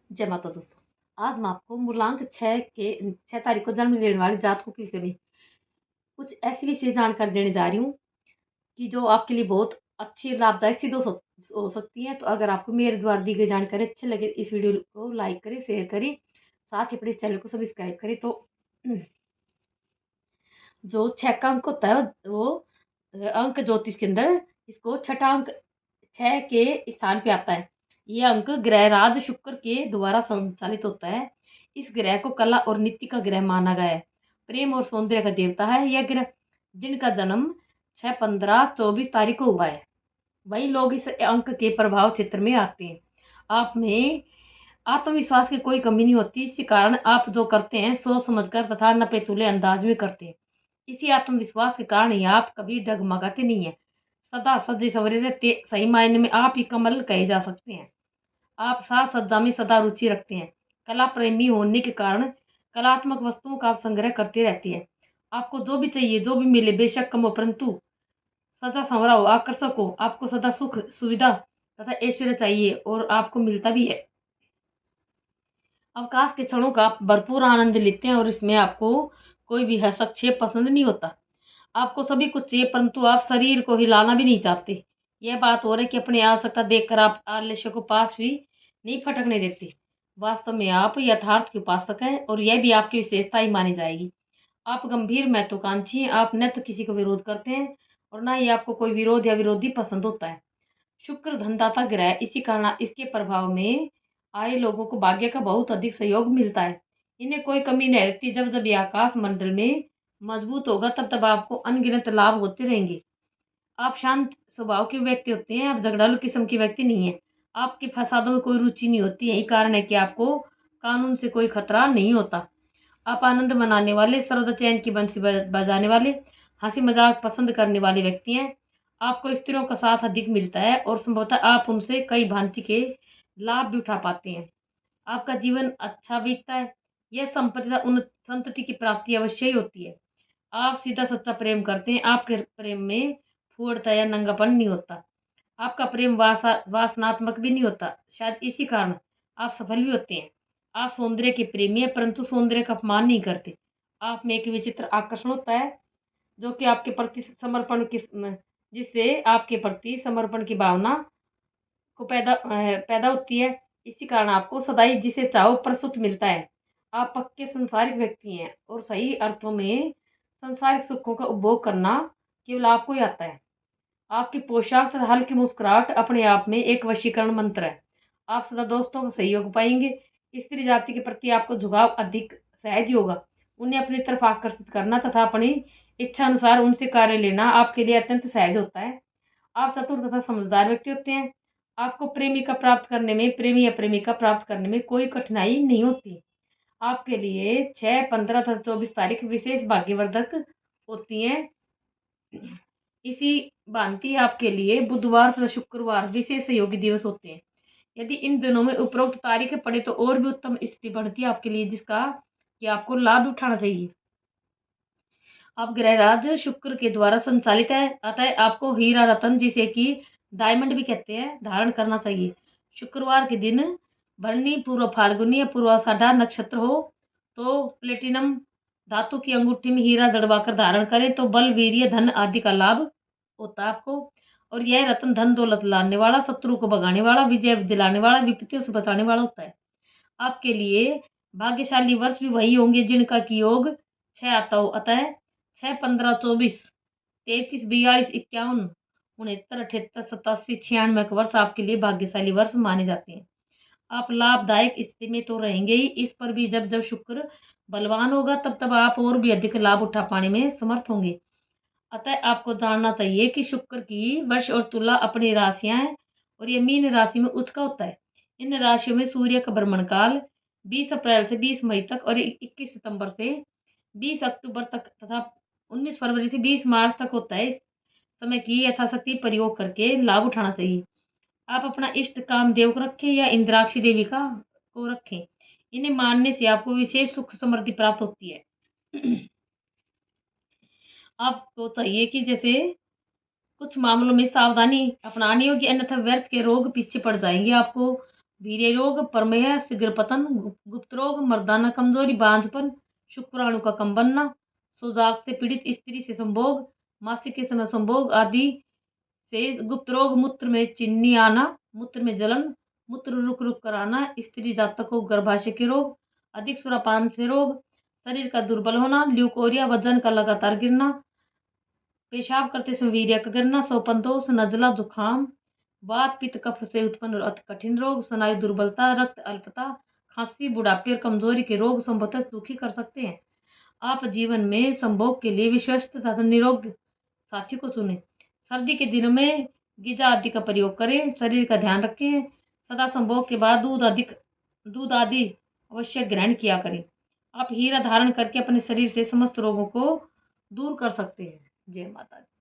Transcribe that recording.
जय माता दोस्तों। आज मैं आपको मूलांक 6 तारीख को जन्म लेने वाले जातकों के विषय में कुछ ऐसी विशेष जानकारी देने जा रही हूँ कि जो आपके लिए बहुत अच्छी लाभदायक सिद्ध हो सकती है। तो अगर आपको मेरे द्वारा दी गई जानकारी अच्छी लगे, इस वीडियो को लाइक करें, शेयर करें, साथ ही अपने चैनल को सब्सक्राइब करें। तो जो 6 का अंक होता है वो अंक ज्योतिष के अंदर इसको छठा अंक 6 के स्थान पे आता है। ये अंक ग्रह राज शुक्र के द्वारा संचालित होता है। इस ग्रह को कला और नीति का ग्रह माना गया है। प्रेम और सौंदर्य का देवता है यह ग्रह, जिनका जन्म 6, 15, 24 तारीख को हुआ है। वही लोग इस अंक के प्रभाव क्षेत्र में आते हैं। आप में आत्मविश्वास की कोई कमी नहीं होती। इसी कारण आप जो करते हैं सोच समझकर तथा नपे तुले अंदाज में करते हैं। इसी आत्मविश्वास के कारण ही आप कभी डगमगाते नहीं है। सदा सजे सवरे रहते, सही मायने में आप ही कमल कहे जा सकते हैं। आप साज सज्जा में सदा रुचि रखते हैं। कला प्रेमी होने के कारण कलात्मक वस्तुओं का आप संग्रह करते रहते हैं। आपको जो भी चाहिए, जो भी मिले, बेशक कम हो, परंतु सदा संवरा हो, आकर्षक हो। आपको सदा सुख सुविधा तथा ऐश्वर्य चाहिए और आपको मिलता भी है। अवकाश के क्षणों का आप भरपूर आनंद लेते हैं और इसमें आपको कोई भी हस्तक्षेप पसंद नहीं होता। आपको सभी कुछ चाहिए, परंतु आप शरीर को हिलाना भी नहीं चाहते। यह बात हो रही है कि अपनी आवश्यकता देखकर आप आलस्य को पास भी नहीं फटकने देते। वास्तव में आप यथार्थ के उपासक हैं और यह भी आपकी विशेषता ही मानी जाएगी। आप गंभीर महत्वाकांक्षी हैं। आप न तो किसी को विरोध करते हैं और ना ही आपको कोई विरोध या विरोधी पसंद होता है। शुक्र धनदाता ग्रह, इसी कारण इसके प्रभाव में आए लोगों को भाग्य का बहुत अधिक सहयोग मिलता है। इन्हें कोई कमी नहीं रहती। जब जब ये आकाश मंडल में मजबूत होगा तब तब आपको अनगिनत लाभ होते रहेंगे। आप शांत स्वभाव के व्यक्ति होते हैं। आप झगड़ालू किस्म के व्यक्ति नहीं है। आपके फसादों में कोई रुचि नहीं होती। यही कारण है कि आपको कानून से कोई खतरा नहीं होता। आप आनंद मनाने वाले, सर्वदा चैन की बंसी बजाने वाले, हंसी मजाक पसंद करने वाले व्यक्ति हैं। आपको स्त्रियों का साथ अधिक मिलता है और संभवतः आप उनसे कई भांति के लाभ भी उठा पाते हैं। आपका जीवन अच्छा बीतता है। यह संपत्ति उन संतति की प्राप्ति अवश्य ही होती है। आप सीधा सच्चा प्रेम करते हैं। आपके प्रेम में फूहड़ता या नंगापन नहीं होता। आपका प्रेम वासनात्मक भी नहीं होता। शायद इसी कारण आप सफल भी होते हैं। आप सौंदर्य के प्रेमी हैं, परंतु सौंदर्य का अपमान नहीं करते। आप में एक विचित्र आकर्षण होता है जो कि आपके प्रति समर्पण की जिससे आपके प्रति समर्पण की भावना को पैदा होती है। इसी कारण आपको सदाई जिसे चाहो प्रस्तुत मिलता है। आप पक्के संसारिक व्यक्ति हैं और सही अर्थों में संसारिक सुखों का उपभोग करना केवल आपको ही आता है। आपकी पोशाक तथा हल्की मुस्कुराहट अपने आप में एक वशीकरण मंत्र है। आप सदा दोस्तों का सहयोग पाएंगे। स्त्री जाति के प्रति आपको झुकाव अधिक सहज ही होगा। उन्हें अपनी तरफ आकर्षित करना तथा अपनी इच्छा अनुसार उनसे कार्य लेना आपके लिए अत्यंत सहज होता है। आप चतुर तथा समझदार व्यक्ति होते हैं। आपको प्रेमिका प्राप्त करने में, प्रेमी या प्रेमिका प्राप्त करने में कोई कठिनाई नहीं होती। आपके लिए 6, 15 तथा 24 तारीख विशेष भाग्यवर्धक होती हैं। इसी भांति आपके लिए बुधवार तथा शुक्रवार विशेष सहयोगी दिवस होते हैं। यदि इन दिनों में उपरोक्त तारीखें पड़े तो और भी उत्तम स्थिति बढ़ती है आपके लिए, जिसका कि आपको लाभ उठाना चाहिए। आप ग्रहराज शुक्र के द्वारा संचालित है, अतः आपको हीरा रतन, जिसे कि डायमंड भी कहते हैं, धारण करना चाहिए। शुक्रवार के दिन भरणी, पूर्व फाल्गुनी या पूर्वाषाढ़ नक्षत्र हो तो प्लेटिनम धातु की अंगूठी में हीरा जड़वाकर धारण करें तो बल, वीर्य, धन आदि का लाभ होता है आपको। और यह रत्न धन दौलत लाने वाला, शत्रु को भगाने वाला, विजय दिलाने वाला, विपत्तियों से बचाने वाला होता है। आपके लिए भाग्यशाली वर्ष भी वही होंगे जिनका की योग 6 आता हो। अतः 6, 15, 24, 33, 42, 51, 69, 78, 87, 96 के वर्ष आपके लिए भाग्यशाली वर्ष माने जाते हैं। आप लाभदायक स्थिति में तो रहेंगे ही, इस पर भी जब जब शुक्र बलवान होगा तब तब आप और भी अधिक लाभ उठा पाने में समर्थ होंगे। अतः आपको जानना चाहिए कि शुक्र की वर्ष और तुला अपनी राशियां हैं और ये मीन राशि में उच्च का होता है। इन राशियों में सूर्य का भ्रमण काल 20 अप्रैल से 20 मई तक और 21 सितंबर से 20 अक्टूबर तक तथा 19 फरवरी से 20 मार्च तक होता है। इस समय की यथाशक्ति प्रयोग करके लाभ उठाना चाहिए। आप अपना इष्ट कामदेव को रखें या इंद्राक्षी देवी का को रखें। इन्हें मानने से आपको विशेष सुख समृद्धि प्राप्त होती है। आपको चाहिए कि जैसे कुछ मामलों में सावधानी अपनानी होगी, अन्यथा व्यर्थ के रोग पीछे पड़ जाएंगे आपको। वीर्य रोग, प्रमेह, शीघ्र पतन, गुप्त रोग, मर्दाना कमजोरी, बांझपन, शुक्राणु का कम बनना, सुजाक से पीड़ित स्त्री से संभोग, मासिक के समय संभोग आदि से गुप्त रोग, मूत्र में चीनी आना, मूत्र में जलन, मूत्र रुक रुक कर आना, स्त्री जातक को गर्भाशय के रोग, अधिक सुरापान से रोग, शरीर का दुर्बल होना, ल्यूकोरिया, वजन का लगातार गिरना, पेशाब करते समय वीर्य का गिरना, सोपन दोष, नजला, जुखाम, वात पित्त कफ से उत्पन्न अति कठिन रोग, स्नायु दुर्बलता, रक्त अल्पता, खांसी, बुढ़ापे और कमजोरी के रोग संभवतः दुखी कर सकते हैं। आप जीवन में संभोग के लिए विश्वस्त तथा निरोग साथी को चुनें। सर्दी के दिनों में गिजा आदि का प्रयोग करें। शरीर का ध्यान रखें। सदा संभोग के बाद दूध आदि अवश्य ग्रहण किया करें। आप हीरा धारण करके अपने शरीर से समस्त रोगों को दूर कर सकते हैं। जय माता दी।